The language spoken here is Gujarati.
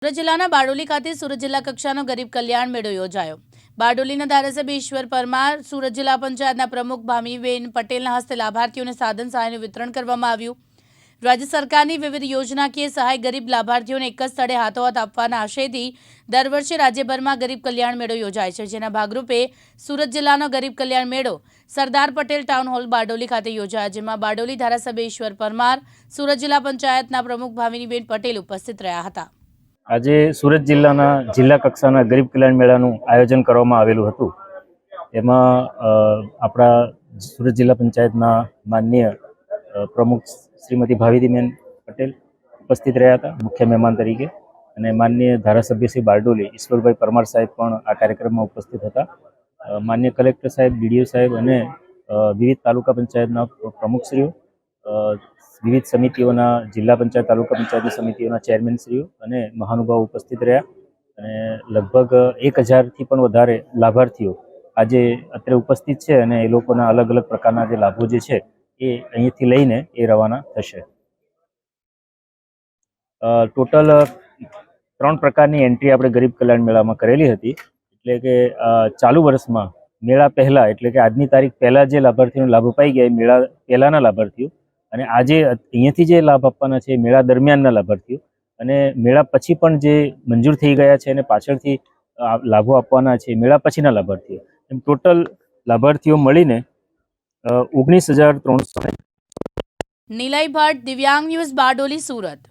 સુરત જિલ્લાના બારડોલી ખાતે સુરત જિલ્લા કક્ષાનો ગરીબ કલ્યાણ મેળો યોજાયો। બારડોલીના ધારાસભ્ય ઈશ્વર પરમાર, સુરત જિલ્લા પંચાયતના પ્રમુખ ભામીબેન પટેલના હસ્તે લાભાર્થીઓને સાધન સહાયનું વિતરણ કરવામાં આવ્યું। રાજ્ય સરકારની વિવિધ યોજનાકીય સહાય ગરીબ લાભાર્થીઓને એક જ સ્થળે હાથોહાથ આપવાના આશયથી દર વર્ષે રાજ્યભરમાં ગરીબ કલ્યાણ મેળો યોજાય છે, જેના ભાગરૂપે સુરત જિલ્લાનો ગરીબ કલ્યાણ મેળો સરદાર પટેલ ટાઉન હોલ બારડોલી ખાતે યોજાયો, જેમાં બારડોલી ધારાસભ્ય ઈશ્વર પરમાર, સુરત જિલ્લા પંચાયતના પ્રમુખ ભામીબેન પટેલ ઉપસ્થિત રહ્યા હતા। આજે સુરત જિલ્લાના જિલ્લા કક્ષાના ગરીબ કલ્યાણ મેળાનું આયોજન કરવામાં આવેલું હતું। એમાં આપણા સુરત જિલ્લા પંચાયતના માનનીય પ્રમુખ શ્રીમતી ભાવીબેન પટેલ ઉપસ્થિત રહ્યા હતા મુખ્ય મહેમાન તરીકે, અને માનનીય ધારાસભ્ય શ્રી બારડોલી ઈશ્વરભાઈ પરમાર સાહેબ પણ આ કાર્યક્રમમાં ઉપસ્થિત હતા। માનનીય કલેક્ટર સાહેબ, ડીડીઓ સાહેબ અને વિવિધ તાલુકા પંચાયતના પ્રમુખશ્રીઓ, વિવિધ સમિતિઓના જિલ્લા પંચાયત, તાલુકા પંચાયતની સમિતિઓના ચેરમેનશ્રીઓ અને મહાનુભાવો ઉપસ્થિત રહ્યા, અને લગભગ 1000થી પણ વધારે લાભાર્થીઓ આજે અત્રે ઉપસ્થિત છે, અને એ લોકોના અલગ અલગ પ્રકારના જે લાભો જે છે એ અહીંથી લઈને એ રવાના થશે। ટોટલ 3 પ્રકારની એન્ટ્રી આપણે ગરીબ કલ્યાણ મેળામાં કરેલી હતી। એટલે કે ચાલુ વર્ષમાં મેળા પહેલા, એટલે કે આજની તારીખ પહેલા જે લાભાર્થીઓને લાભ અપાઈ ગયા એ મેળા પહેલાના લાભાર્થીઓ, અને આજે અહીંયાથી જે લાભ આપવાના છે મેળા દરમિયાનના લાભાર્થીઓ, અને મેળા પછી પણ જે મંજૂર થઈ ગયા છે અને પાછળથી લાભો આપવાના છે મેળા પછીના લાભાર્થીઓ, એમ ટોટલ લાભાર્થીઓ મળીને 19,300। નીલય ભટ્ટ, દિવ્યાંગ ન્યૂઝ, બારડોલી, સુરત।